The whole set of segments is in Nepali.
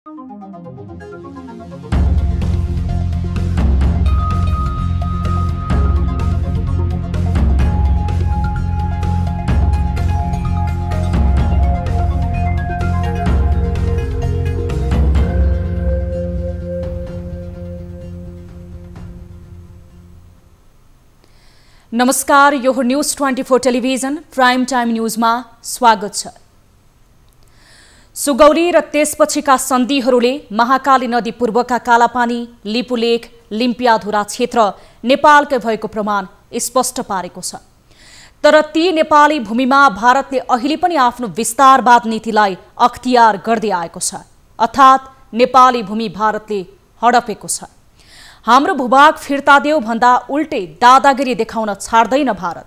नमस्कार, यो हो न्यूज 24 टेलिभिजन प्राइम टाइम न्यूजमा स्वागत छ। सुगौली र त्यसपछिका सन्धिहरूले महाकाली नदी पूर्वका कालापानी, लिपुलेख, लिम्पियाधुरा क्षेत्र नेपालकै भएको प्रमाण स्पष्ट पारेको छ। तर ती नेपाली भूमिमा भारतले अहिले पनि आफ्नो विस्तारवाद नीतिलाई अख्तियार गर्दै आएको छ, अर्थात् नेपाली भूमि भारतले हडपेको छ। हाम्रो भूभाग फिर्ता देऊ भन्दा उल्टै दादागिरी देखाउन छाड्दैन भारत।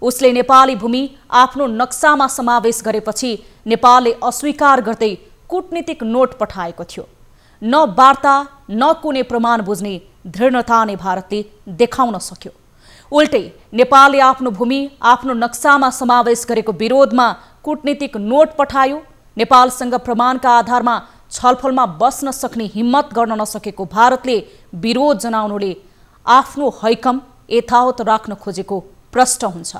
उसले नेपाली भूमि आफ्नो नक्सामा समावेश गरेपछि नेपालले अस्वीकार गर्दै कूटनीतिक नोट पठाएको थियो। न वार्ता न कुनै प्रमाण बुझ्ने दृढता नै भारतले देखाउन सक्यो। उल्टै नेपालले आफ्नो भूमि आफ्नो नक्सामा समावेश गरेको विरोधमा कूटनीतिक नोट पठायो। नेपालसँग प्रमाणका आधारमा छलफलमा बस्न सक्ने हिम्मत गर्न नसकेको भारतले विरोध जनाउनुले आफ्नो हैकम यथावत राख्न खोजेको प्रश्न हुन्छ।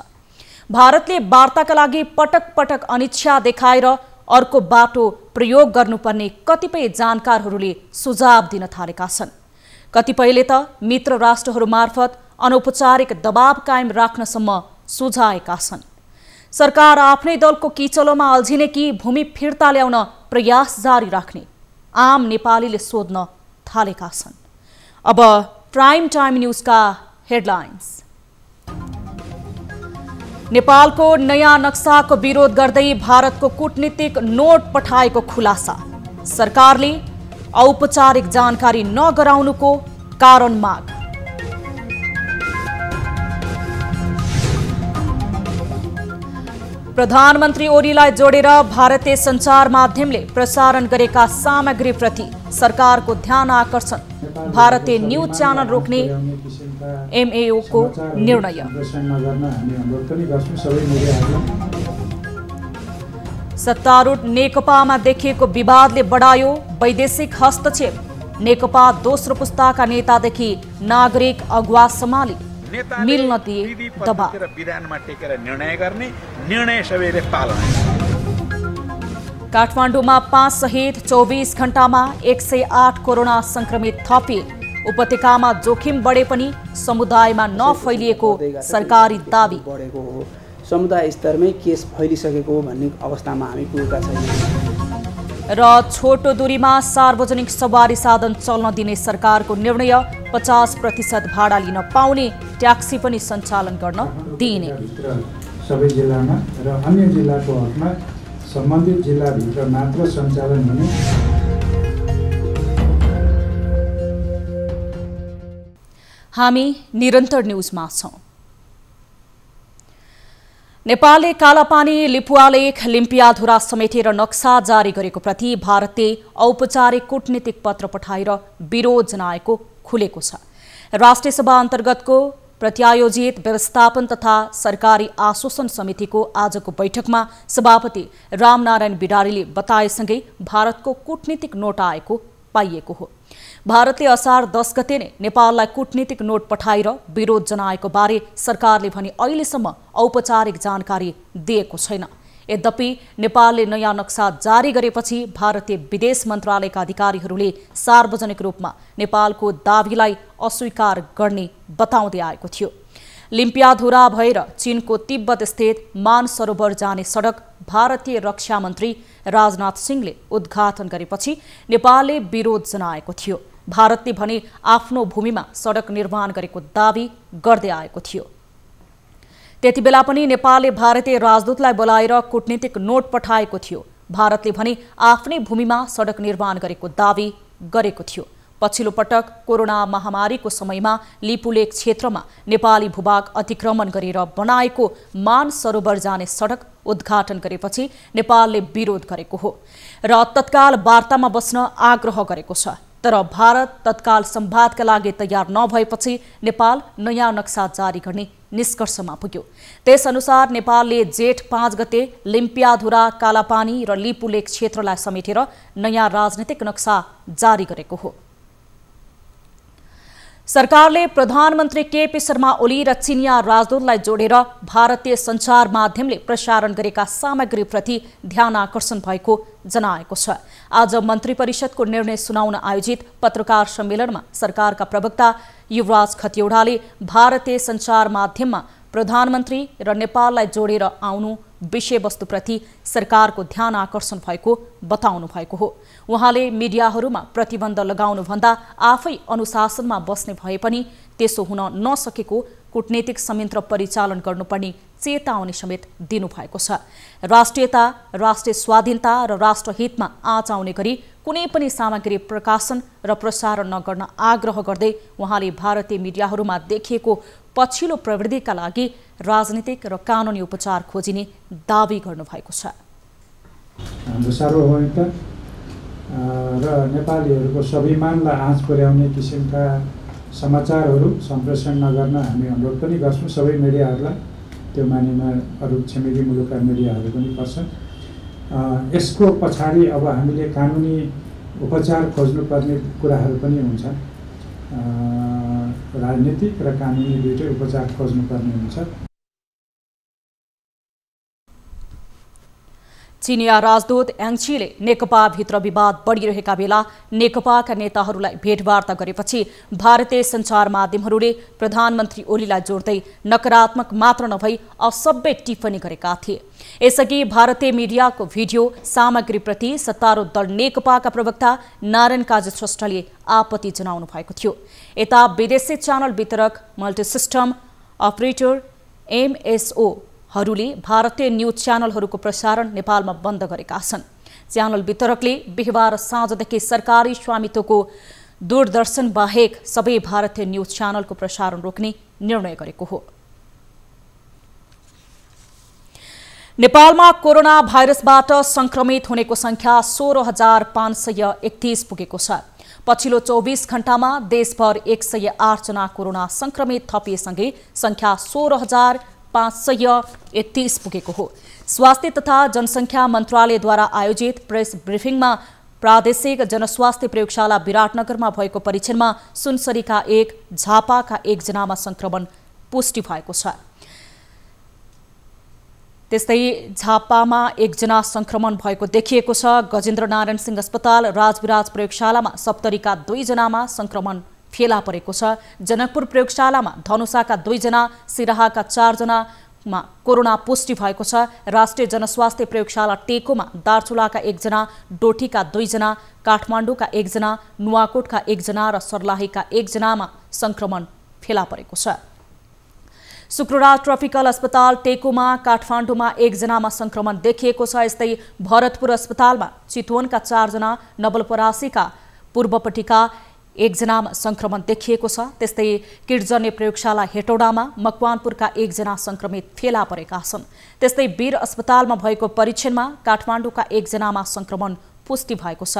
भारतले वार्ताका लागि पटक पटक अनिच्छा देखाएर अर्को बाटो प्रयोग गर्नुपर्ने कतिपय जानकारहरूले सुझाव दिन थालेका छन्। कतिपयले त मित्र राष्ट्रहरू मार्फत अनौपचारिक दबाव कायम राख्नसम्म सुझाएका छन्। सरकार आफ्नै दलको किचलोमा अल्झिने कि भूमि फिर्ता ल्याउन प्रयास जारी राख्ने आम नेपालीले सोध्न थालेका छन्। अब प्राइम टाइम न्यूजका हेडलाइन्स। नेपालको नयाँ नक्साको विरोध गर्दै भारतको कूटनीतिक नोट पठाएको खुलासा। सरकारले औपचारिक जानकारी नगराउनुको कारण माग। प्रधानमन्त्री ओलीलाई जोडेर भारतीय सञ्चार माध्यमले प्रसारण गरेका सामग्रीप्रति सरकारको ध्यान आकर्षण। भारतीय न्यूज च्यानल रोक्ने एमएओको निर्णय। सत्तारूढ नेकपामा देखिएको विवादले बढायो वैदेशिक हस्तक्षेप। नेकपा दोस्रो पुस्ताका नेतादेखि नागरिक अगुवा सम्हाली मिल्न दिए दबाव। विधानमा टेकेर निर्णय गर्ने, निर्णय सबैले पालना। काठमाडौँमा 5 सहित 24 घण्टामा 108 कोरोना संक्रमित थपिए। उपत्यकामा जोखिम बढे पनि समुदायमा नफैलिएको सरकारी दाबी। समुदाय स्तरमै केस फैलिसकेको भन्ने अवस्थामा हामी पुगेका छैनौँ। र छोटो दूरीमा सार्वजनिक सवारी साधन चल्न दिने सरकारको निर्णय। 50% भाडा लिन पाउने ट्याक्सी पनि सञ्चालन गर्न दिइने। सबै जिल्लामा र अन्य जिल्लाको हकमा सम्बन्धित जिल्लाभित्र मात्र सञ्चालन हुने। हामी निरन्तर न्यूजमा छौं। नेपालले कालापानी, लिपुलेख, लिम्पियाधुरा समेटेर नक्सा जारी गरेको प्रति भारतले औपचारिक कूटनीतिक पत्र पठाएर विरोध जनाएको खुलेको छ। राष्ट्रिय सभा अन्तर्गतको प्रत्यायोजित व्यवस्थापन तथा सरकारी आश्वासन समितिको आजको बैठकमा सभापति रामनारायण बिडारीले बताएसँगै भारतको कूटनीतिक नोट आएको पाइएको हो। भारतले असार 10 गते नै नेपाललाई कूटनीतिक नोट पठाएर विरोध जनाएको बारे सरकारले भने अहिलेसम्म औपचारिक जानकारी दिएको छैन। यद्यपि नेपालले नयाँ नक्सा जारी गरेपछि भारतीय विदेश मन्त्रालयका अधिकारीहरूले सार्वजनिक रूपमा नेपालको दाबीलाई अस्वीकार गर्ने बताउँदै आएको थियो। लिम्पियाधुरा भएर चीनको तिब्बत स्थित मानसरोवर जाने सडक भारतीय रक्षा मन्त्री राजनाथ सिंहले उद्घाटन गरेपछि नेपालले विरोध जनाएको थियो। भारतले भने आफ्नो भूमिमा सडक निर्माण गरेको दाबी गर्दै आएको थियो। त्यतिबेला पनि नेपालले भारतीय राजदूतलाई बोलाएर कूटनीतिक नोट पठाएको थियो। भारतले भने आफ्नै भूमिमा सडक निर्माण गरेको दाबी गरेको थियो। पछिल्लो पटक कोरोना महामारीको समयमा लिपुलेख क्षेत्रमा नेपाली भूभाग अतिक्रमण गरेर बनाएको मानसरोवर जाने सडक उद्घाटन गरेपछि नेपालले विरोध गरेको हो र तत्काल वार्तामा बस्न आग्रह गरेको छ। तर भारत तत्काल संवादका लागि तयार नभएपछि नेपाल नयाँ नक्सा जारी गर्ने निष्कर्षमा पुग्यो। त्यसअनुसार नेपालले जेठ 5 गते लिम्पियाधुरा, कालापानी र लिपुलेक क्षेत्रलाई समेटेर नयाँ राजनीतिक नक्सा जारी गरेको हो। सरकारले प्रधानमन्त्री केपी शर्मा ओली र चिनिया राजदूतलाई जोडेर भारतीय सञ्चार माध्यमले प्रसारण गरेका सामग्रीप्रति ध्यान आकर्षण भएको जनाएको छ। आज मन्त्री परिषदको निर्णय सुनाउन आयोजित पत्रकार सम्मेलनमा सरकारका प्रवक्ता युवराज खतिवड़ाले भारतीय सञ्चार माध्यममा प्रधानमन्त्री र नेपाललाई जोडेर आउनु विषयवस्तुप्रति सरकारको ध्यान आकर्षण भएको बताउनु भएको हो। उहाँले मिडियाहरूमा प्रतिबन्ध लगाउनुभन्दा आफै अनुशासनमा बस्ने भए पनि त्यसो हुन नसकेको कूटनीतिक संयन्त्र परिचालन गर्नुपर्ने चेतावनी समेत दिनुभएको छ। राष्ट्रियता, राष्ट्रिय स्वाधीनता र राष्ट्रहितमा आँच आउने गरी कुनै पनि सामग्री प्रकाशन र प्रसारण नगर्न आग्रह गर्दै उहाँले भारतीय मिडियाहरूमा देखिएको पछिल्लो प्रवृत्तिका लागि राजनीतिक र कानुनी उपचार खोजिने दावी गर्नुभएको छ। हाम्रो सार्वभौमिकता र नेपालीहरूको स्वाभिमानलाई आँच पुर्याउने किसिमका समाचारहरू सम्प्रेषण नगर्न हामी अनुरोध पनि गर्छौँ सबै मिडियाहरूलाई। त्यो मानेमा अरू छिमेकी मुलुकका मिडियाहरू पनि पर्छन्। यसको पछाडि अब हामीले कानुनी उपचार खोज्नुपर्ने कुराहरू पनि हुन्छ। राजनीतिक र कानुनी दुईटै उपचार खोज्नुपर्ने हुन्छ। चिनिया राजदूत याङछीले नेकपाभित्र विवाद बढिरहेका बेला नेकपाका नेताहरूलाई भेटवार्ता गरेपछि भारतीय सञ्चार माध्यमहरूले प्रधानमन्त्री ओलीलाई जोड्दै नकारात्मक मात्र नभई असभ्य टिप्पणी गरेका थिए। यसअघि भारतीय मिडियाको भिडियो सामग्रीप्रति सत्तारूढ दल नेकपाका प्रवक्ता नारायण काजी श्रेष्ठले आपत्ति जनाउनु भएको थियो। यता विदेशी च्यानल वितरक मल्टिसिस्टम अपरेटर एमएसओ हरूले भारतीय न्यूज च्यानलहरूको प्रसारण नेपालमा बन्द गरेका छन्। च्यानल वितरकले बिहीबार साँझदेखि सरकारी स्वामित्वको दूरदर्शन बाहेक सबै भारतीय न्यूज च्यानलको प्रसारण रोक्ने निर्णय गरेको हो। नेपालमा कोरोना भाइरसबाट संक्रमित हुनेको संख्या 16,531 पुगेको छ। पछिल्लो 24 घण्टामा देशभर 108 जना कोरोना संक्रमित थपिएसँगै संख्या 16,531 पुगेको हो। स्वास्थ्य तथा जनसङ्ख्या मन्त्रालयद्वारा आयोजित प्रेस ब्रिफिङमा प्रादेशिक जनस्वास्थ्य प्रयोगशाला विराटनगरमा भएको परीक्षणमा सुनसरीका 1, झापाका 1 जनामा संक्रमण पुष्टि भएको छ। त्यस्तै झापामा 1 जना संक्रमण भएको देखिएको छ। गजेन्द्र नारायण सिंह अस्पताल राजविराज प्रयोगशालामा सप्तरीका 2 जनामा संक्रमण फेला परेको छ। जनकपुर प्रयोगशालामा धनुषाका 2 जना, सिराहाका 4 जनामा कोरोना पुष्टि भएको छ। राष्ट्रिय जनस्वास्थ्य प्रयोगशाला टेकोमा दार्चुलाका 1 जना, डोटीका 2 जना, काठमाडौँका 1 जना, नुवाकोटका 1 जना र सर्लाहीका 1 जनामा संक्रमण फेला परेको छ। शुक्रराज ट्रपिकल अस्पताल टेकोमा काठमाडौँमा 1 जनामा संक्रमण देखिएको छ। यस्तै भरतपुर अस्पतालमा चितवनका 4 जना, नवलपरासीका पूर्वपट्टिका 1 जनामा संक्रमण देखिएको छ। त्यस्तै किर्जने प्रयोगशाला हेटौडामा मकवानपुरका 1 जना संक्रमित फेला परेका छन्। त्यस्तै वीर अस्पतालमा भएको परीक्षणमा काठमाडौँका 1 जनामा संक्रमण पुष्टि भएको छ।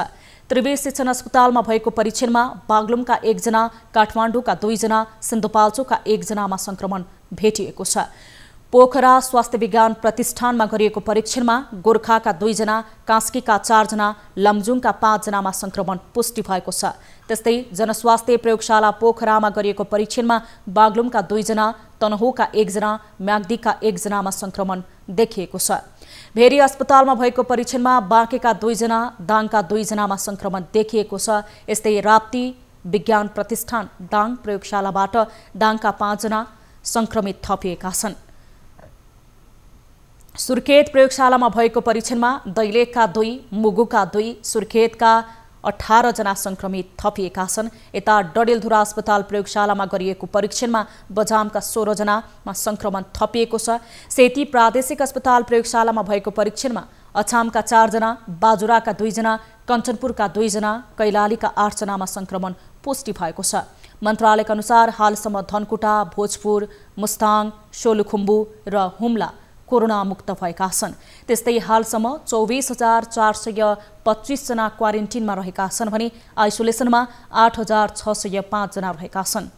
त्रिवेणी शिक्षण अस्पतालमा भएको परीक्षणमा बागलुङका 1 जना, काठमाडौँका 2 जना, सिन्धुपाल्चोकका 1 जनामा संक्रमण भेटिएको छ। पोखरा स्वास्थ्य विज्ञान प्रतिष्ठानमा गरिएको परीक्षणमा गोर्खाका 2 जना, कास्कीका 4 जना, लमजुङका 5 जनामा संक्रमण पुष्टि भएको छ। त्यस्तै जनस्वास्थ्य प्रयोगशाला पोखरामा गरिएको परीक्षणमा बागलुङका 2 जना, तनहुँका 1 जना, म्याग्दीका 1 जनामा संक्रमण देखिएको छ। भेरी अस्पतालमा भएको परीक्षणमा बाँकेका 2 जना, दाङका 2 जनामा संक्रमण देखिएको छ। यस्तै राप्ती विज्ञान प्रतिष्ठान दाङ प्रयोगशालाबाट दाङका 5 जना संक्रमित थपिएका छन्। सुर्खेत प्रयोगशालामा भएको परीक्षणमा दैलेखका 2, मुगुका 2, सुर्खेतका 18 जना संक्रमित थपिएका छन्। यता डडेलधुरा अस्पताल प्रयोगशालामा गरिएको परीक्षणमा बजामका 16 जनामा संक्रमण थपिएको छ। सेती प्रादेशिक अस्पताल प्रयोगशालामा भएको परीक्षणमा अछामका 4 जना, बाजुराका 2 जना, कञ्चनपुरका 2 जना, कैलालीका 8 जनामा संक्रमण पुष्टि भएको छ। मन्त्रालयका अनुसार हालसम्म धनकुटा, भोजपुर, मुस्ताङ, सोलुखुम्बु र हुम्ला कोरोना मुक्त भएका छन्। त्यस्तै हालसम्म 24,425 जना क्वारेन्टिनमा रहेका छन् भने आइसोलेसनमा 8,605 जना रहेका छन्।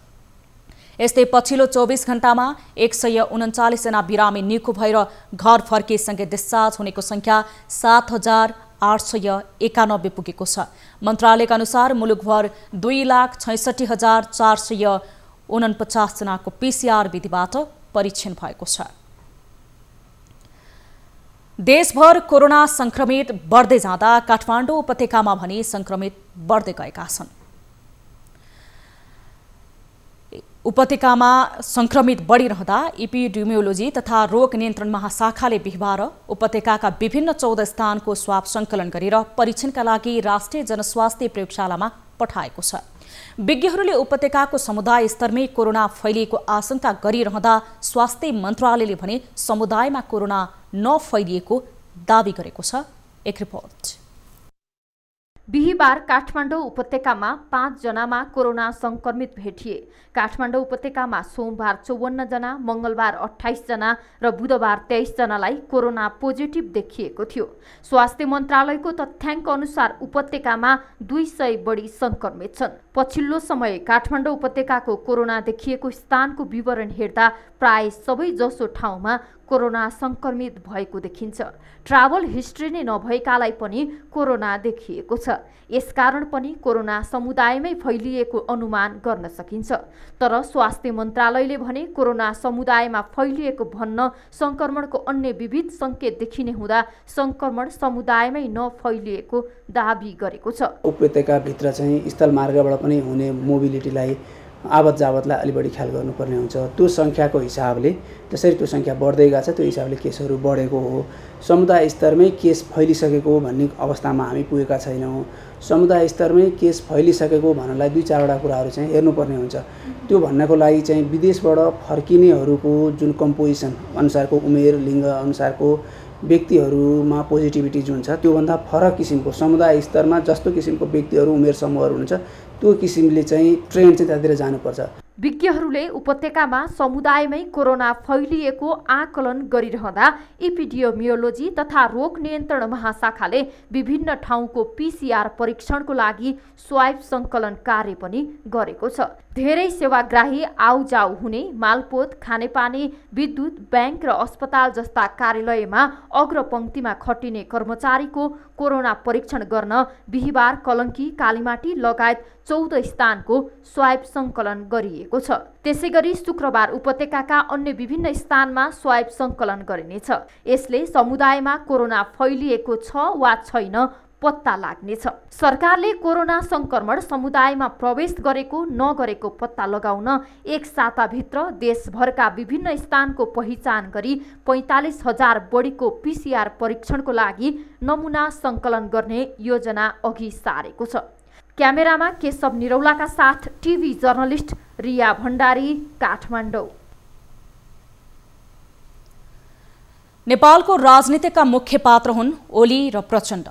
यस्तै पछिल्लो 24 घण्टामा 139 जना बिरामी निको भएर घर फर्किएसँगै डिस्चार्ज हुनेको संख्या 7,891 पुगेको छ। मन्त्रालयका अनुसार मुलुकभर 2,66,449 जनाको PCR विधिबाट परीक्षण भएको छ। देशभर कोरोना संक्रमित बढ्दै जाँदा काठमाडौँ उपत्यकामा भने संक्रमित बढ्दै गएका छन्। उपत्यकामा संक्रमित बढिरहँदा एपिडेमियोलोजी तथा रोग नियन्त्रण महाशाखाले बिहिबार उपत्यकाका विभिन्न 14 स्थानको स्वाब संकलन गरेर परीक्षणका लागि राष्ट्रिय जनस्वास्थ्य प्रयोगशालामा पठाएको छ। विज्ञहरूले उपत्यकाको समुदाय स्तरमै कोरोना फैलिएको आशंका गरिरहँदा स्वास्थ्य मन्त्रालयले भने समुदायमा कोरोना नफैलिएको दावी गरेको छ। एक रिपोर्ट। बिहिबार काठमाडौँ उपत्यकामा 5 जनामा कोरोना संक्रमित भेटिए। काठमाडौँ उपत्यकामा सोमबार 54 जना, मंगलबार 28 जना र बुधबार 23 जनालाई कोरोना पोजिटिभ देखिएको थियो। स्वास्थ्य मन्त्रालयको तथ्याङ्क अनुसार उपत्यकामा 200 बढी संक्रमित छन्। पछिल्लो समय काठमाडौँ उपत्यकाको कोरोना देखिएको स्थानको विवरण हेर्दा प्राय सबै जसो ठाउँमा कोरोना संक्रमित भएको देखिन्छ। ट्राभल हिस्ट्री नै नभएकालाई पनि कोरोना देखिएको छ। यसकारण पनि कोरोना समुदायमै फैलिएको अनुमान गर्न सकिन्छ। तर स्वास्थ्य मन्त्रालयले भने कोरोना समुदायमा फैलिएको भन्न संक्रमणको अन्य विविध संकेत देखिने हुँदा संक्रमण समुदायमै नफैलिएको दावी गरेको छ। उपत्यकाभित्र चाहिँ स्थलमार्गबाट पनि हुने मोबिलिटीलाई आवत जावतलाई अलि बढी ख्याल गर्नुपर्ने हुन्छ। त्यो संख्याको हिसाबले जसरी त्यो संख्या बढ्दै गएको छ त्यो हिसाबले केसहरू बढेको हो। समुदाय स्तरमै केस फैलिसकेको भन्ने अवस्थामा हामी पुगेका छैनौँ। समुदाय स्तरमै केस फैलिसकेको भन्नलाई 2-4वटा कुराहरू चाहिँ हेर्नुपर्ने हुन्छ। त्यो भन्नको लागि चाहिँ विदेशबाट फर्किनेहरूको जुन कम्पोजिसन अनुसारको उमेर लिङ्ग अनुसारको व्यक्तिहरूमा पोजिटिभिटी जुन छ त्योभन्दा फरक किसिमको समुदाय स्तरमा जस्तो किसिमको व्यक्तिहरू उमेर समूहहरू हुन्छ त्यो किसिमले चाहिँ ट्रेन्ड चाहिँ त्यतिर जानुपर्छ। विज्ञहरूले उपत्यकामा समुदायमै कोरोना फैलिएको आकलन गरिरहँदा एपिडेमियोलोजी तथा रोग नियन्त्रण महाशाखाले विभिन्न ठाउँको PCR परीक्षणको लागि स्वाब संकलन कार्य पनि गरेको छ। धेरै सेवाग्राही आउजाउ हुने मालपोत, खानेपानी, विद्युत, ब्याङ्क र अस्पताल जस्ता कार्यालयमा अग्रपङ्क्तिमा खटिने कर्मचारीको कोरोना परीक्षण गर्न बिहिबार कलङ्की, कालीमाटी लगायत 14 स्थानको स्वाब संकलन गरिएको छ। त्यसैगरी शुक्रबार उपत्यकाका अन्य विभिन्न स्थानमा स्वाब संकलन गरिनेछ। यसले समुदायमा कोरोना फैलिएको छ वा छैन पत्ता लाग्नेछ। सरकारले कोरोना संक्रमण समुदायमा प्रवेश गरेको नगरेको पत्ता लगाउन एक साताभित्र देशभरका विभिन्न स्थानको पहिचान गरी 45,000 बढीको PCR परीक्षणको लागि नमुना संकलन गर्ने योजना अघि सारेको छ। क्यामेरामा केशव निरौलाका साथ टिभी जर्नलिस्ट रिया भण्डारी, काठमाडौँ। नेपालको राजनीतिका मुख्य पात्र हुन् ओली र प्रचण्ड।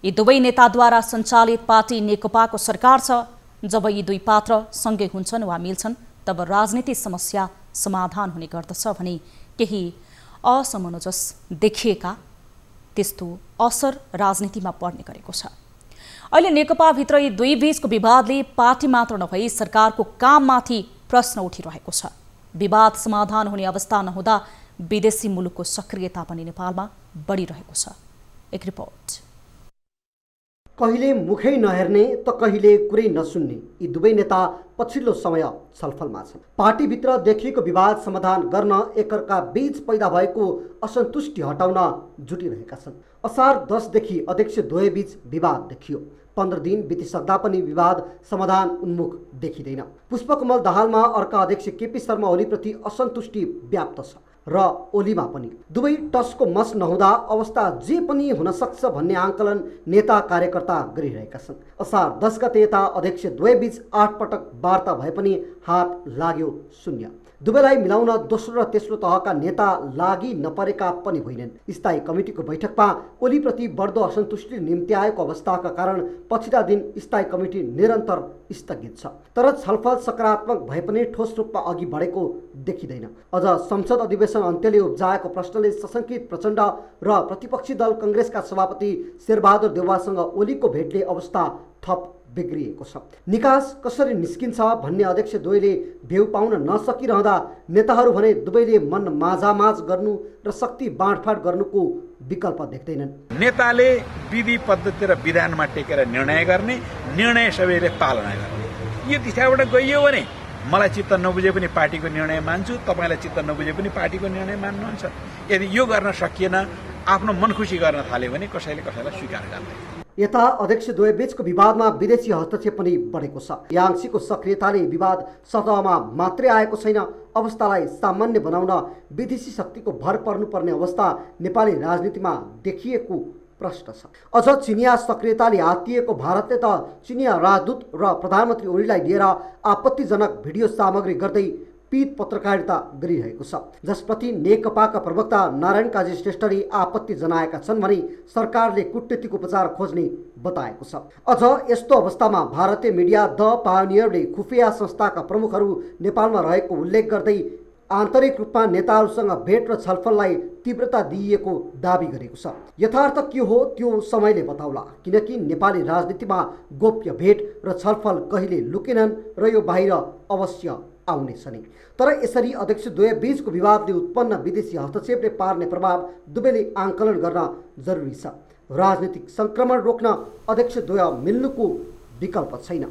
यी दुवै नेताद्वारा सञ्चालित पार्टी नेकपाको सरकार छ। जब यी दुई पात्र सँगै हुन्छन् वा मिल्छन् तब राजनीतिक समस्या समाधान हुने गर्दछ भने केही असमञ्जस देखिएका त्यस्तो असर राजनीतिमा पर्ने गरेको छ। अहिले नेकपाभित्र यी दुई बीचको विवादले पार्टी मात्र नभई सरकारको काममाथि प्रश्न उठिरहेको छ। विवाद समाधान हुने अवस्था नहुँदा विदेशी मुलुकको सक्रियता पनि नेपालमा बढिरहेको छ। एक रिपोर्ट। कहिले मुखै नहेर्ने त कहिले कुरै नसुन्ने यी दुवै नेता पछिल्लो समय छलफलमा छन्। पार्टीभित्र देखिएको विवाद समाधान गर्न एकअर्का बीच पैदा भएको असन्तुष्टि हटाउन जुटिरहेका छन्। असार 10 देखि अध्यक्ष द्वयबीच विवाद देखियो। 15 दिन बितिसक्दा पनि विवाद समाधान उन्मुख देखिँदैन। पुष्पकमल दाहालमा अर्का अध्यक्ष केपी शर्मा ओलीप्रति असन्तुष्टि व्याप्त छ र ओलीमा पनि। दुवै टसको मस नहुँदा अवस्था जे पनि हुन सक्छ भन्ने आंकलन नेता कार्यकर्ता गरिरहेका छन्। असार 10 गते यता अध्यक्ष द्वयबीच 8 पटक वार्ता भए पनि हात लाग्यो शून्य। दुवैलाई मिलाउन दोस्रो र तेस्रो तहका नेता लागि नपरेका पनि होइनन्। स्थायी कमिटीको बैठकमा ओलीप्रति बढ्दो असन्तुष्टि निम्ति आएको अवस्थाका कारण पछिल्ला दिन स्थायी कमिटी निरन्तर स्थगित छ। तर छलफल सकारात्मक भए पनि ठोस रूपमा अघि बढेको देखिँदैन। अझ संसद अधिवेशन अन्त्यले उब्जाएको प्रश्नले सशङ्कित प्रचण्ड र प्रतिपक्षी दल कांग्रेसका सभापति शेरबहादुर देउवासँग ओलीको भेटले अवस्था थप बिग्रिएको छ। निकास कसरी निस्किन्छ भन्ने अध्यक्ष द्वयले भेउ पाउन नसकिरहँदा नेताहरू भने दुवैले मन माझामाझ गर्नु र शक्ति बाँडफाँड गर्नुको विकल्प देख्दैनन्। नेताले विधि पद्धति र विधानमा टेकेर निर्णय गर्ने, निर्णय सबैले पालना गर्ने। यो दिशाबाट गइयो भने मलाई चित्त नबुझे पनि पार्टीको निर्णय मान्छु, तपाईलाई चित्त नबुझे पनि पार्टीको निर्णय मान्नुहुन्छ। यदि यो गर्न सकिएन, आफ्नो मन खुसी गर्न थाल्यो भने कसैले कसैलाई स्वीकार गर्दैन। यता अध्यक्ष द्वयबीचको विवादमा विदेशी हस्तक्षेप पनि बढेको छ। याङसीको सक्रियताले विवाद सतहमा मात्रै आएको छैन, अवस्थालाई सामान्य बनाउन विदेशी शक्तिको भर पर्नुपर्ने अवस्था नेपाली राजनीतिमा देखिएको प्रश्न छ। अझ चिनिया सक्रियताले आत्तिएको भारतले त चिनिया राजदूत र प्रधानमन्त्री ओलीलाई लिएर आपत्तिजनक भिडियो सामग्री गर्दै पीत पत्रकारिता गरिरहेको छ, जसप्रति नेकपाका प्रवक्ता नारायण काजी श्रेष्ठले आपत्ति जनाएका छन् भने सरकारले कूटनीतिक उपचार खोज्ने बताएको छ। अझ यस्तो अवस्थामा भारतीय मिडिया द पायोनियरले खुफिया संस्थाका प्रमुखहरू नेपालमा रहेको उल्लेख गर्दै आन्तरिक रूपमा नेताहरूसँग भेट र छलफललाई तीव्रता दिइएको दाबी गरेको छ। यथार्थ के हो त्यो समयले बताउला, किनकि नेपाली राजनीतिमा गोप्य भेट र छलफल कहिले लुकेनन् र यो बाहिर अवश्य आउनेछ नै। तर यसरी अध्यक्ष द्वयबीचको विवादले उत्पन्न विदेशी हस्तक्षेपले पार्ने प्रभाव दुवैले आंकलन गर्न जरुरी छ। राजनीतिक संक्रमण रोक्न अध्यक्ष द्वय मिल्नुको विकल्प छैन।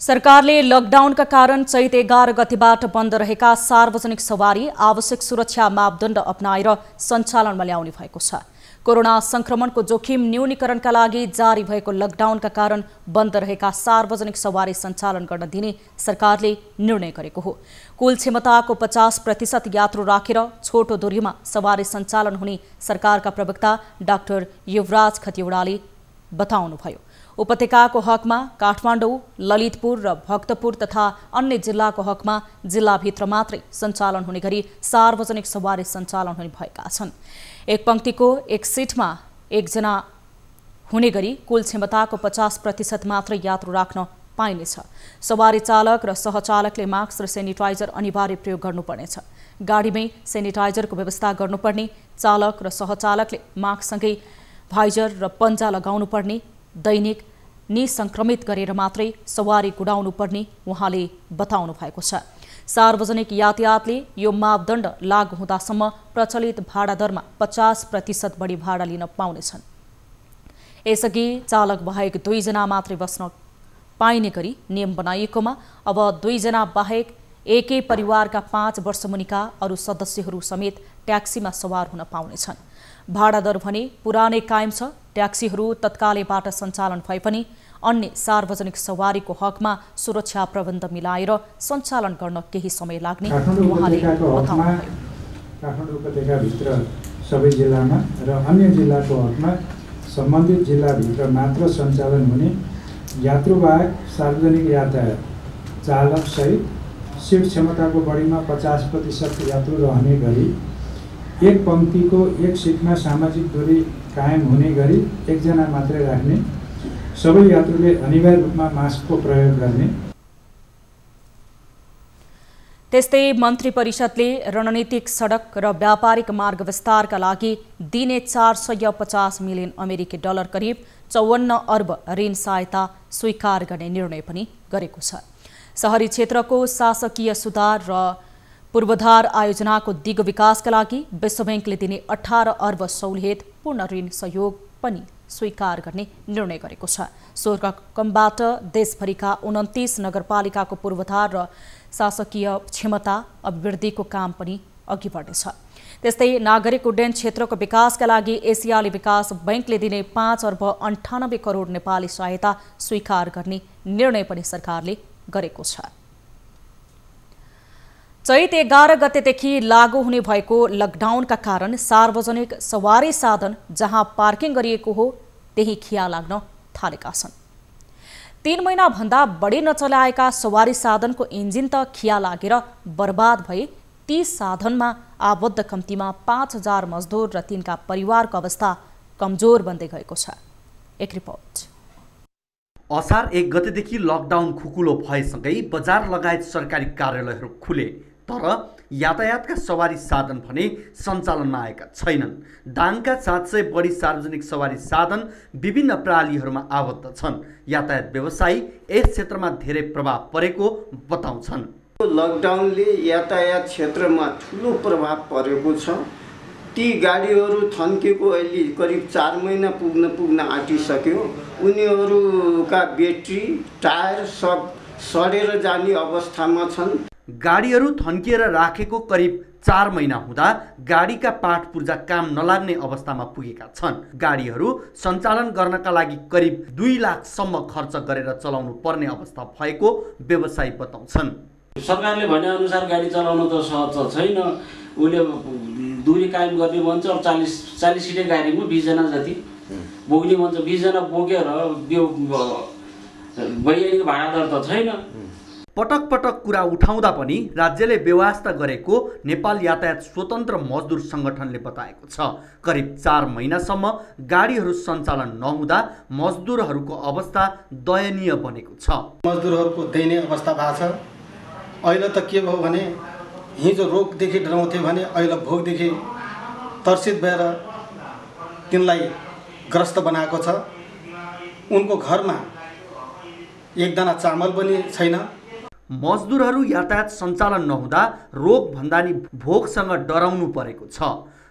सरकारले लकडाउनका कारण चैत 11 गतिबाट बन्द रहेका सार्वजनिक सवारी आवश्यक सुरक्षा मापदण्ड अपनाएर सञ्चालनमा ल्याउने भएको छ। कोरोना संक्रमणको जोखिम न्यूनीकरणका लागि जारी भएको लकडाउनका कारण बन्द रहेका सार्वजनिक सवारी सञ्चालन गर्न दिने सरकारले निर्णय गरेको हो। कुल क्षमताको 50% यात्रु राखेर छोटो दूरीमा सवारी सञ्चालन हुने सरकारका प्रवक्ता डाक्टर युवराज खतिवड़ाले बताउनुभयो। उपत्यकाको हकमा काठमाडौँ, ललितपुर र भक्तपुर तथा अन्य जिल्लाको हकमा जिल्लाभित्र मात्रै सञ्चालन हुने गरी सार्वजनिक सवारी सञ्चालन हुने भएका छन्। एक पंक्तिको एक सिटमा एकजना हुने गरी कुल क्षमताको 50% मात्र यात्रु राख्न पाइनेछ। सवारी चालक र सहचालकले मास्क र सेनिटाइजर अनिवार्य प्रयोग गर्नुपर्नेछ। गाडीमै सेनिटाइजरको व्यवस्था गर्नुपर्ने, चालक र सहचालकले मास्कसँगै भाइजर र पन्जा लगाउनुपर्ने, दैनिक निसंक्रमित गरेर मात्रै सवारी कुडाउनु पर्ने उहाँले बताउनु भएको छ। सार्वजनिक यातायातले यो मापदण्ड लागू हुँदासम्म प्रचलित भाडा दरमा 50% बढी भाडा लिन पाउनेछन्। यसअघि चालक बाहेक 2 जना मात्रै बस्न पाइने गरी नियम बनाइएकोमा अब 2 जना बाहेक एकै परिवारका 5 वर्ष मुनिका अरू सदस्यहरू समेत ट्याक्सीमा सवार हुन पाउनेछन्। भाडा दर भने पुरानै कायम छ। ट्याक्सीहरू तत्कालैबाट सञ्चालन भए पनि अन्य सार्वजनिक सवारीको हकमा सुरक्षा प्रबन्ध मिलाएर सञ्चालन गर्न केही समय लाग्ने उहाँले बताउनुभयो। काठमाडौँ उपत्यकाभित्र सबै जिल्लामा र अन्य जिल्लाको हकमा सम्बन्धित जिल्लाभित्र मात्र सञ्चालन हुने यात्रुवाहक सार्वजनिक यातायात चालक सहित सीट क्षमताको बढीमा 50% यात्रु रहने गरी एक पंक्तिको एक सिटमा सामाजिक दूरी कायम हुने गरी 1 जना मात्रै राख्ने, सबै यात्रुले अनिवार्य रूपमा मास्कको प्रयोग गर्ने। त्यस्तै मन्त्री परिषदले रणनीतिक सडक र व्यापारिक मार्ग विस्तारका लागि दिने 450 मिलियन अमेरिकी डलर करिब 54 अर्ब ऋण सहायता स्वीकार गर्ने निर्णय पनि गरेको छ। शहरी क्षेत्रको शासकीय सुधार र पूर्वाधार आयोजनाको दिग विकासका लागि विश्व बैंकले दिने 18 अर्ब सहुलियत पूर्ण ऋण सहयोग पनि स्वीकार गर्ने निर्णय गरेको छ। सो रकमबाट देशभरिका 29 नगरपालिकाको पूर्वाधार र शासकीय क्षमता अभिवृद्धिको काम पनि अघि बढ्नेछ। त्यस्तै नागरिक उड्डयन क्षेत्रको विकासका लागि एसियाली विकास बैंकले दिने 5 अर्ब 98 करोड नेपाली सहायता स्वीकार गर्ने निर्णय पनि सरकारले गरेको छ। चैत 11 गतेदेखि लागू हुने भएको लकडाउनका कारण सार्वजनिक सवारी साधन जहाँ पार्किङ गरिएको हो त्यही खिया लाग्न थालेका छन्। 3 महिनाभन्दा बढी नचलाएका सवारी साधनको इन्जिन त खिया लागेर बर्बाद भए ती साधनमा आबद्ध कम्तीमा 5000 मजदुर र तिनका परिवारको अवस्था कमजोर बन्दै गएको छ। एक रिपोर्ट। असार 1 गतेदेखि लकडाउन खुकुलो भएसँगै बजार लगायत सरकारी कार्यालयहरू खुले, तर यातायातका सवारी साधन भने सञ्चालनमा आएका छैनन्। दाङका 700 बढी सार्वजनिक सवारी साधन विभिन्न प्रणालीहरूमा आबद्ध छन्। यातायात व्यवसायी यस क्षेत्रमा धेरै प्रभाव परेको बताउँछन्। लकडाउनले यातायात क्षेत्रमा ठुलो प्रभाव परेको छ। ती गाडीहरू थन्केको अहिले करिब 4 महिना पुग्न आँटिसक्यो। उनीहरूका ब्याट्री टायर सब सडेर जाने अवस्थामा छन्। गाडीहरू थन्किएर राखेको करिब 4 महिना हुँदा गाडीका पार्ट पुर्जा काम नलाग्ने अवस्थामा पुगेका छन्। गाडीहरू सञ्चालन गर्नका लागि करिब 2 लाखसम्म खर्च गरेर चलाउनु पर्ने अवस्था भएको व्यवसायी बताउँछन्। सरकारले भने अनुसार गाडी चलाउन त सहज छैन। उसले दूरी कायम गर्ने भन्छ। 40 सिटे गाडीमा 20 जना जति बोक्ने भन्छ। 20 जना बोकेर यो वैयानिक भाडा दर त छैन। पटक पटक कुरा उठाउँदा पनि राज्यले व्यवस्था गरेको नेपाल यातायात स्वतन्त्र मजदुर सङ्गठनले बताएको छ। करिब 4 महिनासम्म गाडीहरू सञ्चालन नहुँदा मजदुरहरूको अवस्था दयनीय बनेको छ। मजदुरहरूको दयनीय अवस्था भएको छ। अहिले त के भयो भने हिजो रोगदेखि डराउँथे भने अहिले भोकदेखि तर्सित भएर तिनलाई ग्रस्त बनाएको छ। उनको घरमा एकदाना चामल पनि छैन। मजदुरहरू यातायात सञ्चालन नहुँदा रोग भन्दा नि भोकसँग डराउनु परेको छ।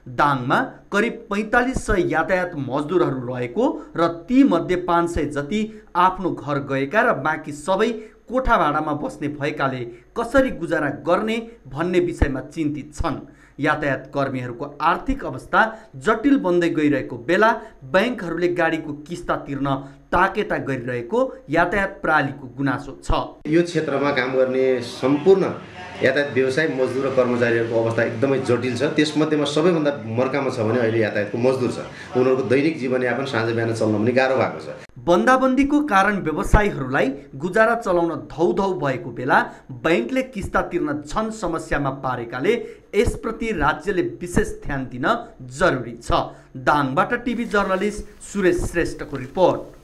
दाङमा करिब 4500 यातायात मजदुरहरू रहेको र ती मध्ये 500 जति आफ्नो घर गएका र बाँकी सबै कोठा भाडामा बस्ने भएकाले कसरी गुजारा गर्ने भन्ने विषयमा चिन्तित छन्। यातायात कर्मीहरूको आर्थिक अवस्था जटिल बन्दै गइरहेको बेला बैंकहरूले गाडीको किस्ता तिर्न ताकेता गरिरहेको यातायात प्रणालीको गुनासो छ। यो क्षेत्रमा काम गर्ने सम्पूर्ण यातायात व्यवसाय मजदुर र कर्मचारीहरूको अवस्था एकदमै जटिल छ। त्यसमध्येमा सबैभन्दा मर्कामा छ भने अहिले यातायातको मजदुर छ। उनीहरूको दैनिक जीवनयापन साँझ बिहान चल्न पनि गाह्रो भएको छ। बन्दाबन्दीको कारण व्यवसायीहरूलाई गुजारा चलाउन धौधौ भएको बेला बैंकले किस्ता तिर्न झन समस्यामा पारेकाले यसप्रति राज्यले विशेष ध्यान दिन जरुरी छ। दाङबाट टिभी जर्नलिस्ट सुरेश श्रेष्ठको रिपोर्ट।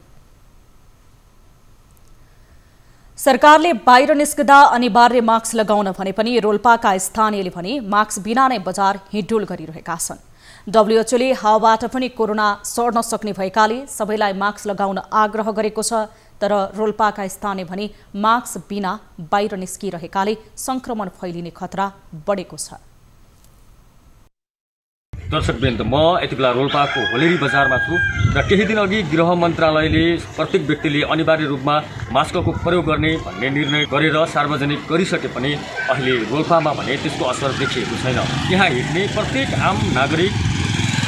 सरकारले बाहिर निस्कदा अनिवार्य मास्क लगाउन भने पनि रोल्पाका स्थानीयले भने मास्क बिना नै बजार हिँडडुल गरिरहेका छन्। डब्ल्युएचओले हावाबाट पनि कोरोना सर्न सक्ने भएकाले सबैलाई मास्क लगाउन आग्रह गरेको छ। तर रोल्पाका स्थानीय भने मास्क बिना बाहिर निस्किरहेकाले संक्रमण फैलिने खतरा बढेको छ। दर्शकवृन्द, म यति बेला रोल्पाको होलेरी बजारमा छु र केही दिन अघि गृह मन्त्रालयले प्रत्येक व्यक्तिले अनिवार्य रूपमा मास्कको प्रयोग गर्ने भन्ने निर्णय गरेर सार्वजनिक गरिसके पनि अहिले रोल्पामा भने त्यसको असर देखिएको छैन। यहाँ हिँड्ने प्रत्येक आम नागरिक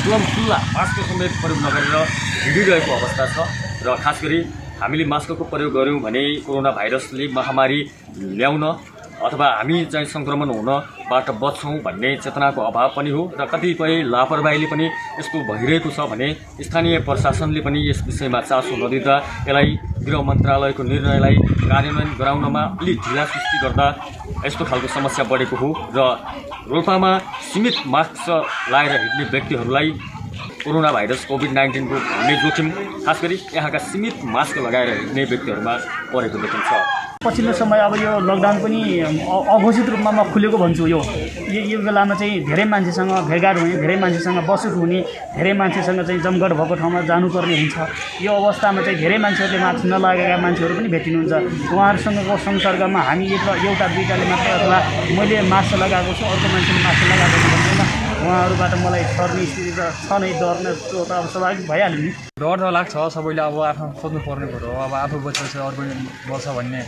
खुल्ला मास्क समेत प्रयोग नगरेर हिँडिरहेको अवस्था छ। र खास गरी हामीले मास्कको प्रयोग गऱ्यौँ भने कोरोना भाइरसले महामारी ल्याउन अथवा हामी चाहिँ संक्रमण हुनबाट बच्छौँ भन्ने चेतनाको अभाव पनि हो र कतिपय लापरवाहीले पनि यस्तो भइरहेको छ भने स्थानीय प्रशासनले पनि यस विषयमा चासो नदिँदा यसलाई गृह मन्त्रालयको निर्णयलाई कार्यान्वयन गराउनमा अलिक ढिला सृष्टि गर्दा यस्तो खालको समस्या बढेको हो। र रोल्पामा सीमित मास्क लगाएर हिँड्ने व्यक्तिहरूलाई कोरोना भाइरस कोभिड-19 को भन्ने जोखिम खास गरी यहाँका सीमित मास्क लगाएर हिँड्ने व्यक्तिहरूमा परेको देखिन्छ। पछिल्लो समय अब यो लकडाउन पनि अघोषित रूपमा म खुलेको भन्छु। यो बेलामा चाहिँ धेरै मान्छेसँग भेटघाट हुने, धेरै मान्छेसँग बसुट हुने, धेरै मान्छेसँग चाहिँ जमघट भएको ठाउँमा जानुपर्ने हुन्छ। यो अवस्थामा चाहिँ धेरै मान्छेहरूले मास्क नलगाएका मान्छेहरू पनि भेटिनुहुन्छ। उहाँहरूसँगको संसर्गमा हामी एउटा दुईटाले मात्र अथवा मैले मास्क लगाएको छु अर्को मान्छेले मास्क लगाएको छु भन्दैमा उहाँहरूबाट मलाई सर्ने स्थिति त छ नै। डर नै त अब स्वाभाविक भइहाल्यो नि। डर त लाग्छ सबैले। अब आफ्नो सोध्नु पर्ने कुरो हो। अब आफू बसेपछि अर्को बस्छ भन्ने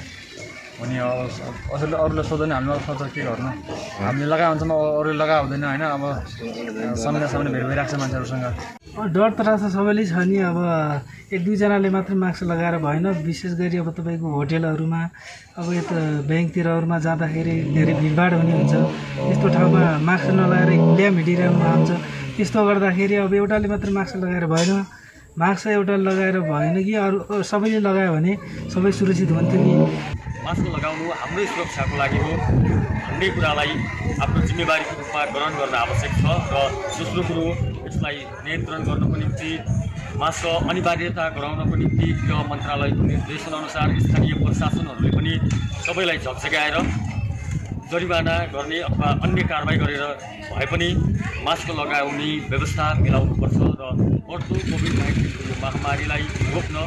अरूले सोध्दैन हामीले सोध्छ के गर्नु। हामीले लगायो भने अरूले लगाएको हुँदैन होइन। अब सामान्य भेट भइरहेको छ मान्छेहरूसँग। डर त लाग्छ सबैले छ नि। अब 1-2जनाले मात्र मास्क लगाएर भएन। विशेष गरी अब तपाईँको होटेलहरूमा अब यता ब्याङ्कतिरहरूमा जाँदाखेरि धेरै भिडभाड हुने हुन्छ। यस्तो ठाउँमा मास्क नलागाएर ल्याम हिँडिरहनु हुन्छ। त्यस्तो गर्दाखेरि अब एउटाले मात्र मास्क लगाएर भएन। मास्क एउटा लगाएर भएन कि अरू सबैले लगायो भने सबै सुरक्षित हुन्थ्यो नि। मास्क लगाउनु हाम्रो सुरक्षाको लागि हो भन्ने कुरालाई आफ्नो जिम्मेवारीको रूपमा ग्रहण गर्न आवश्यक छ र दोस्रो कुरो यसलाई नियन्त्रण गर्नको निम्ति मास्क अनिवार्यता गराउनको निम्ति गृह मन्त्रालयको निर्देशनअनुसार स्थानीय प्रशासनहरूले पनि सबैलाई झकझगाएर जरिवाना गर्ने अथवा अन्य कारबाही गरेर भए पनि मास्क लगाउने व्यवस्था मिलाउनुपर्छ र बढ्दो कोभिड-19 महामारीलाई रोक्न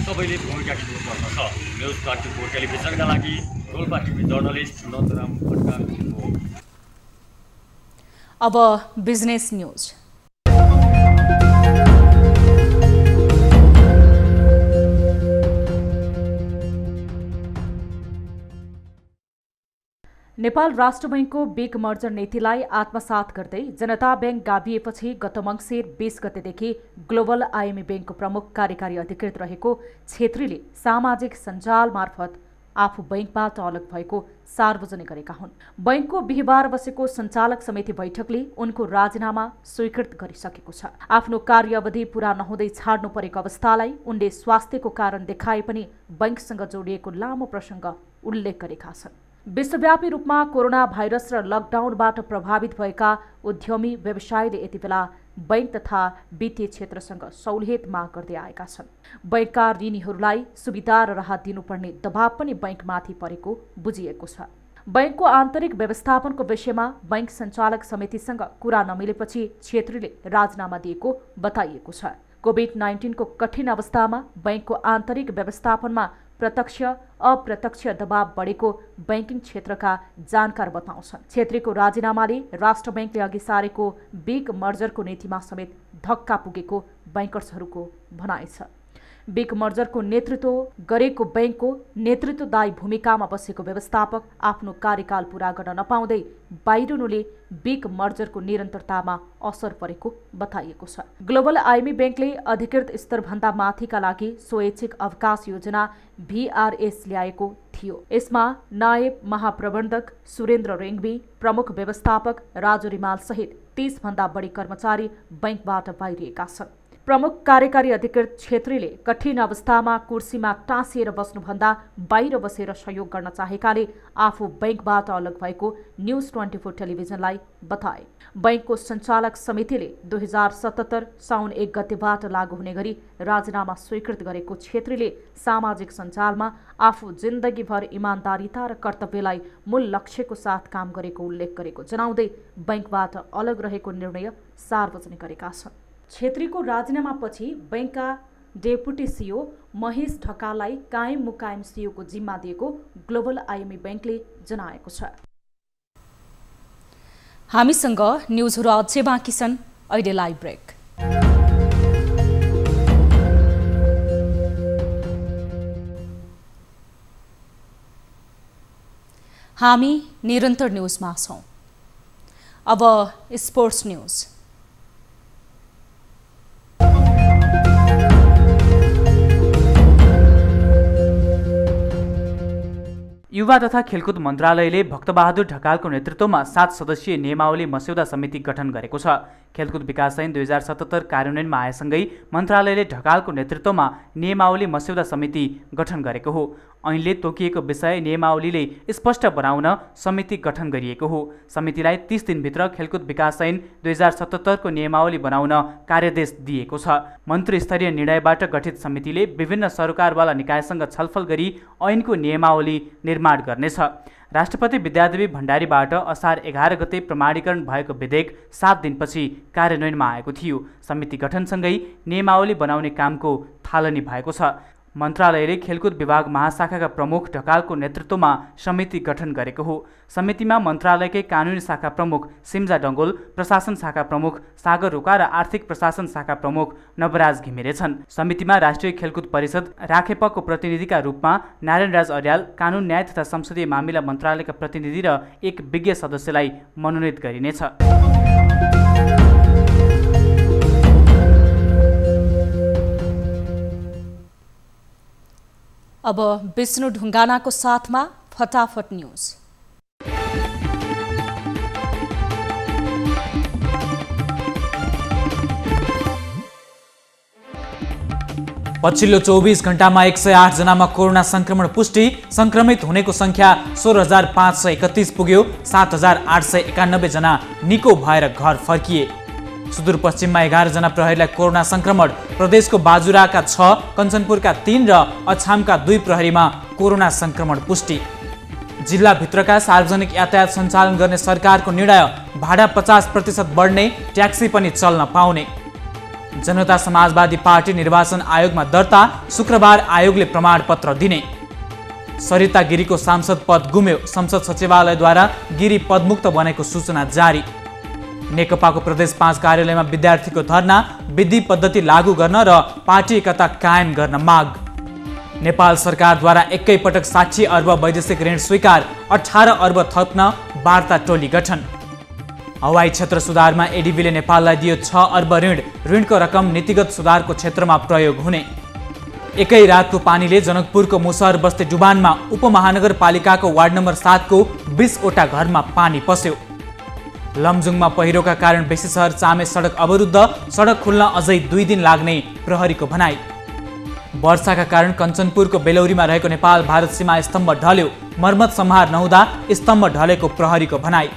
सबैले भूमिका खेल्नुपर्छ। न्युज 24 टेलिभिजनका लागि रोल्पा टिभी जर्नलिस्ट नन्दराम खड्का। अब बिजनेस न्यूज। नेपाल राष्ट्र बैंकको बिग मर्जर नीतिलाई आत्मसात गर्दै जनता बैंक गाभिएपछि गत मङ्सिर 20 गतेदेखि ग्लोबल आइएमए बैंकको प्रमुख कार्यकारी अधिकृत रहेको छेत्रीले सामाजिक सञ्जाल मार्फत आफू बैंकबाट अलग भएको सार्वजनिक गरेका हुन्। बैंकको बिहिबार बसेको सञ्चालक समिति बैठकले उनको राजीनामा स्वीकृत गरिसकेको छ। आफ्नो कार्यावधि पूरा नहुँदै छाड्नु परेको अवस्थालाई उनले स्वास्थ्यको कारण देखाए पनि बैंकसँग जोडिएको लामो प्रसङ्ग उल्लेख गरेका छन्। विश्वव्यापी रूपमा कोरोना भाइरस र लकडाउनबाट प्रभावित भएका उद्यमी व्यवसायले यति बेला बैंक तथा वित्तीय क्षेत्रसँग सहुलियत माग गर्दै आएका छन्। बैंकका ऋणीहरूलाई सुविधा र राहत दिनुपर्ने दबाव पनि बैंकमाथि परेको बुझिएको छ। बैंकको आन्तरिक व्यवस्थापनको विषयमा बैंक सञ्चालक समितिसँग कुरा नमिलेपछि छेत्रीले राजीनामा दिएको बताइएको छ। कोभिड-19 को कठिन अवस्थामा बैंकको आन्तरिक व्यवस्थापनमा प्रत्यक्ष अप्रत्यक्ष दबाव बढेको बैंकिङ क्षेत्रका जानकार बताउँछन्। छेत्रीको राजीनामाले राष्ट्र बैंकले अघि सारेको बिग मर्जरको नीतिमा समेत धक्का पुगेको बैंकर्सहरूको भनाइ छ। बिग मर्जरको नेतृत्व गरेको बैंकको नेतृत्वदायी भूमिकामा बसेको व्यवस्थापक आफ्नो कार्यकाल पूरा गर्न नपाउँदै बाहिरिनुले बिग मर्जरको निरन्तरतामा असर परेको बताइएको छ। ग्लोबल आइएमए बैंकले अधिकृत स्तरभन्दा माथिका लागि स्वैच्छिक अवकाश योजना VRS ल्याएको थियो। यसमा नायब महाप्रबन्धक सुरेन्द्र रेङ्गी, प्रमुख व्यवस्थापक राजु रिमाल सहित 30 भन्दा बढी कर्मचारी बैंकबाट बाहिरिएका छन्। प्रमुख कार्यकारी अधिकृत छेत्रीले कठिन अवस्थामा कुर्सीमा टाँसिएर बस्नुभन्दा बाहिर बसेर सहयोग गर्न चाहेकाले आफू बैंकबाट अलग भएको न्युज 24 टेलिभिजनलाई बताए। बैंकको सञ्चालक समितिले 2077 साउन 1 गतेबाट लागू हुने गरी राजीनामा स्वीकृत गरेको छेत्रीले सामाजिक सञ्जालमा आफू जिन्दगीभर इमान्दारिता र कर्तव्यलाई मूल लक्ष्यको साथ काम गरेको उल्लेख गरेको जनाउँदै बैंकबाट अलग रहेको निर्णय सार्वजनिक गरेका छन्। छेत्रीको राजीनामापछि बैंकका डेपुटी सिइओ महेश ढकाललाई कायम मुकायम सिइओको जिम्मा दिएको ग्लोबल आइएमए बैंकले जनाएको छ। हामीसँग न्युजहरू अझै बाँकी छन्। अहिलेलाई ब्रेक। हामी निरन्तर न्युजमा छौं। अब स्पोर्ट्स न्युज। युवा तथा खेलकुद मन्त्रालयले भक्तबहादुर ढकालको नेतृत्वमा 7 सदस्यीय नियमावली मस्यौदा समिति गठन गरेको छ। खेलकुद विकास ऐन 2077 कार्यान्वयनमा आएसँगै मन्त्रालयले ढकालको नेतृत्वमा नियमावली मस्यौदा समिति गठन गरेको हो। ऐनले तोकिएको विषय नियमावलीले स्पष्ट बनाउन समिति गठन गरिएको हो। समितिलाई 30 दिनभित्र खेलकुद विकास ऐन 2077 को नियमावली बनाउन कार्यादेश दिएको छ। मन्त्री स्तरीय निर्णयबाट गठित समितिले विभिन्न सरकारवाला निकायसँग छलफल गरी ऐनको नियमावली निर्माण गर्नेछ। राष्ट्रपति विद्यादेवी भण्डारीबाट असार 11 गते प्रमाणीकरण भएको विधेयक 7 दिनपछि कार्यान्वयनमा आएको थियो। समिति गठनसँगै नियमावली बनाउने कामको थालनी भएको छ। मन्त्रालयले खेलकुद विभाग महाशाखाका प्रमुख ढकालको नेतृत्वमा समिति गठन गरेको हो। समितिमा मन्त्रालयकै कानुनी शाखा प्रमुख सिम्जा डङ्गोल, प्रशासन शाखा प्रमुख सागर रोका र आर्थिक प्रशासन शाखा प्रमुख नवराज घिमिरे छन्। समितिमा राष्ट्रिय खेलकुद परिषद राखेपको प्रतिनिधिका रूपमा नारायणराज अर्याल, कानुन न्याय तथा संसदीय मामिला मन्त्रालयका प्रतिनिधि र एक विज्ञ सदस्यलाई मनोनित गरिनेछ। अब विष्णु ढुङ्गानाको साथमा फटाफट न्युज। पछिल्लो 24 घण्टामा 108 जनामा कोरोना संक्रमण पुष्टि, संक्रमित हुनेको संख्या 16,531 पुग्यो। 7,891 जना निको भएर घर फर्किए। सुदूरपश्चिममा 11 जना प्रहरीलाई कोरोना संक्रमण, प्रदेशको बाजुराका 6, कञ्चनपुरका 3 र अछामका 2 प्रहरीमा कोरोना संक्रमण पुष्टि। जिल्लाभित्रका सार्वजनिक यातायात सञ्चालन गर्ने सरकारको निर्णय, भाडा 50% बढ्ने, ट्याक्सी पनि चल्न पाउने। जनता समाजवादी पार्टी निर्वाचन आयोगमा दर्ता, शुक्रबार आयोगले प्रमाणपत्र दिने। सरिता गिरीको सांसद पद गुम्यो, संसद सचिवालयद्वारा गिरी पदमुक्त बनेको सूचना जारी। नेकपाको प्रदेश 5 कार्यालयमा विद्यार्थीको धरना, विधि पद्धति लागू गर्न र पार्टी एकता कायम गर्न माग। नेपाल सरकारद्वारा एकैपटक 60 अर्ब वैदेशिक ऋण स्वीकार, 18 अर्ब थप्न वार्ता टोली गठन। हवाई क्षेत्र सुधारमा एडिबीले नेपाललाई दियो 6 अर्ब ऋण, ऋणको रकम नीतिगत सुधारको क्षेत्रमा प्रयोग हुने। एकै रातको पानीले जनकपुरको मुसहर बस्ती डुबानमा उपमहानगरपालिकाको वार्ड नम्बर 7 को 20 वटा घरमा पानी पस्यो। लमजुङमा पहिरोका कारण बेसी सहर चामे सडक अवरुद्ध, सडक खुल्न अझै 2 दिन लाग्ने प्रहरीको भनाई। वर्षाका कारण कञ्चनपुरको बेलौरीमा रहेको नेपाल भारत सीमा स्तम्भ ढल्यो, मर्मत सम्हार नहुँदा स्तम्भ ढलेको प्रहरीको भनाई।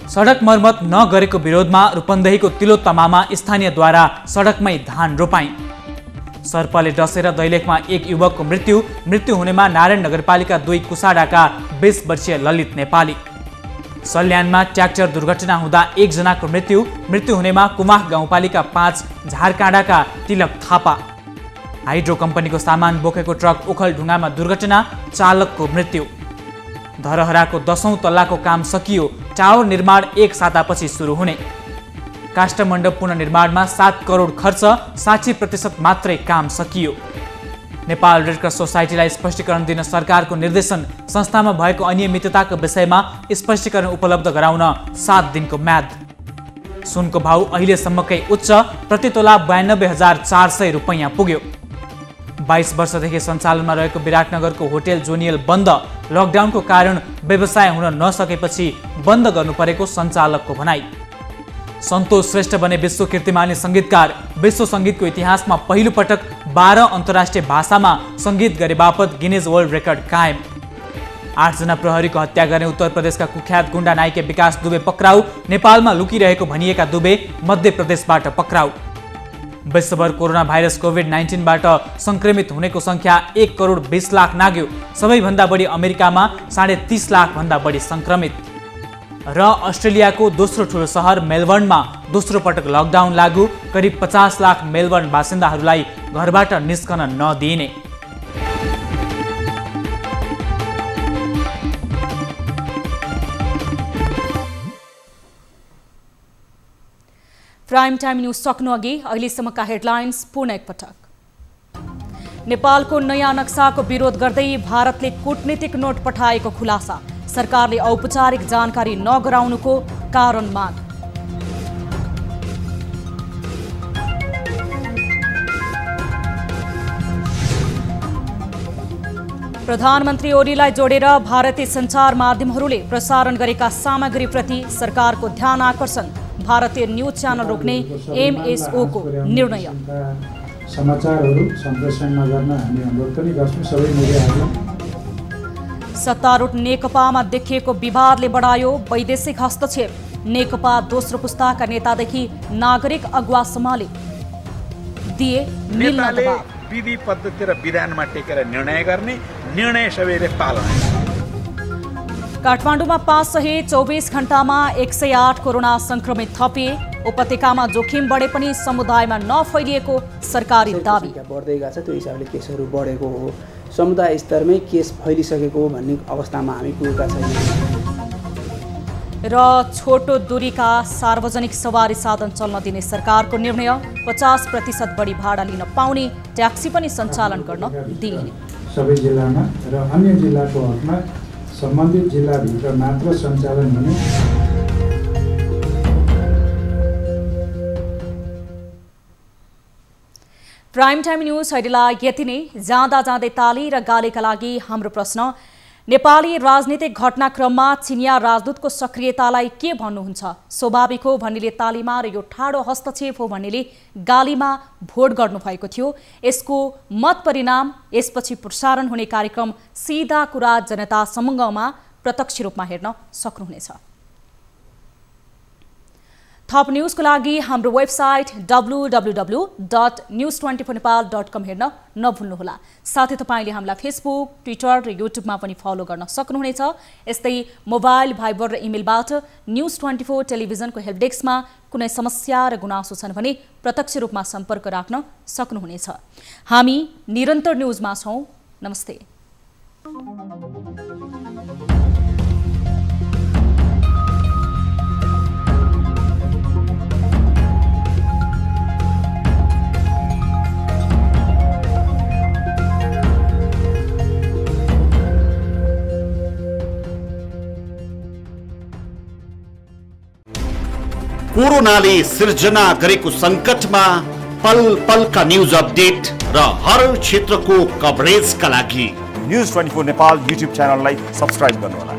सडक मर्मत नगरेको विरोधमा रूपन्देहीको तिलोत्तमामा स्थानीयद्वारा सडकमै धान रोपाई। सर्पले डसेर दैलेखमा 1 युवकको मृत्यु हुनेमा नारायण नगरपालिका 2 कुसाडाका 20 वर्षीय ललित नेपाली। सल्यानमा ट्र्याक्टर दुर्घटना हुँदा 1 जनाको मृत्यु हुनेमा कुमाख गाउँपालिका 5 झारकाँडाका तिलक थापा। हाइड्रो कम्पनीको सामान बोकेको ट्रक ओखलढुङ्गामा दुर्घटना, चालकको मृत्यु। धरहराको 10औं तल्लाको काम सकियो, टावर निर्माण 1 सातापछि सुरु हुने। काष्ठमण्डप पुनर्निर्माणमा 7 करोड खर्च, 60% मात्रै काम सकियो। नेपाल रेडक्रस सोसाइटीलाई स्पष्टीकरण दिन सरकारको निर्देशन, संस्थामा भएको अनियमितताको विषयमा स्पष्टीकरण उपलब्ध गराउन 7 दिनको म्याद। सुनको भाउ अहिलेसम्मकै उच्च, प्रति तोला 92,400 रुपैयाँ पुग्यो। 22 वर्षदेखि सञ्चालनमा रहेको विराटनगरको होटेल जोनियल बन्द, लकडाउनको कारण व्यवसाय हुन नसकेपछि बन्द गर्नु परेको सञ्चालकको भनाई। सन्तोष श्रेष्ठ बने विश्व कीर्तिमानी सङ्गीतकार, विश्व सङ्गीतको इतिहासमा पहिलो पटक 12 अन्तर्राष्ट्रिय भाषामा सङ्गीत गरे बापत गिनेज वर्ल्ड रेकर्ड कायम। 8 जना प्रहरीको हत्या गर्ने उत्तर प्रदेशका कुख्यात गुण्डा नायके विकास दुबे पक्राउ, नेपालमा लुकिरहेको भनिएका दुबे मध्य प्रदेशबाट पक्राउ। विश्वभर कोरोना भाइरस कोभिड-19बाट संक्रमित हुनेको संख्या 1 करोड 20 लाख नाग्यो, सबैभन्दा बढी अमेरिकामा 30.5 लाख भन्दा बढी संक्रमित। र अस्ट्रेलियाको दोस्रो ठुलो सहर मेलबर्नमा दोस्रो पटक लकडाउन लागू, करिब 50 लाख मेलबर्न बासिन्दाहरूलाई घरबाट निस्कन नदिइने। प्राइम टाइम न्यूज सक्नु अघि अहिलेसम्मका हेडलाइन्स पुनः एकपटक। नेपालको नयाँ नक्साको विरोध गर्दै भारतले कूटनीतिक नोट पठाएको खुलासा, सरकारले औपचारिक जानकारी नगराउनुको कारण माग। प्रधानमन्त्री ओलीलाई जोडेर भारतीय सञ्चार माध्यमहरूले प्रसारण गरेका सामग्रीप्रति सरकारको ध्यान आकर्षण, भारतीय न्यूज च्यानल रोक्ने एमएसओको निर्णय। समाचारहरू सम्प्रेषण नगर्न हामी अनुरोध पनि गर्छौँ सबै मिडियाहरूलाई। सत्तारूढ नेकपामा देखिएको विवादले बढायो वैदेशिक हस्तक्षेप, नेकपा दोस्रो पुस्ताका नेतादेखि नागरिक अगुवासम्मले दिए मिल्न दबाब। विधि पद्धति र विधानमा टेकेर निर्णय गर्ने, निर्णय सबैले पालना। काठमाडौँमा 5 सहित 24 घण्टामा 108 कोरोना संक्रमित थपिए, उपत्यकामा जोखिम बढे पनि समुदायमा नफैलिएको सरकारी दाबी। बढ्दै गएको छ, त्यो हिसाबले केसहरू बढेको हो, समुदाय स्तरमै केस फैलिसकेको हो भन्ने अवस्थामा हामी पुगेका छैनौँ। र छोटो दूरीका सार्वजनिक सवारी साधन चल्न दिने सरकारको निर्णय, 50% बढी भाडा लिन पाउने, ट्याक्सी पनि सञ्चालन गर्न दिइने। सबै जिल्लामा र अन्य जिल्लाको हकमा सम्बन्धित जिल्लाभित्र मात्र सञ्चालन हुने। प्राइम टाइम न्यूज अहिलेलाई यति नै। जाँदा जाँदै ताली र गालीका लागि हाम्रो प्रश्न, नेपाली राजनीतिक घटनाक्रममा चिनिया राजदूतको सक्रियतालाई के भन्नुहुन्छ? स्वाभाविक हो भन्नेले तालीमा र यो ठाडो हस्तक्षेप हो भन्नेले गालीमा भोट गर्नुभएको थियो। यसको मत परिणाम यसपछि प्रसारण हुने कार्यक्रम सीधा कुरा जनता समूहमा प्रत्यक्ष रूपमा हेर्न सक्नुहुनेछ। थप न्यूजको लागि हाम्रो वेबसाइट www.news24nepal.com हेर्न नभुल्नुहोला। साथै तपाईले हामीलाई फेसबुक, ट्विटर र युट्युबमा पनि फलो गर्न सक्नुहुनेछ। यस्तै मोबाइल, भाइबर र इमेलबाट न्यूज24 टेलिभिजनको हेल्प डेस्कमा कुनै समस्या र गुनासो छन् भने प्रत्यक्ष रूपमा सम्पर्क राख्न सक्नुहुनेछ। हामी निरन्तर न्यूजमा छौं। नमस्ते। कोरोनाले सिर्जना गरेको संकटमा पल पलका न्यूज अपडेट र हर क्षेत्रको कभरेजका लागि न्यूज 24 नेपाल युट्युब च्यानललाई सब्स्क्राइब गर्नुहोला।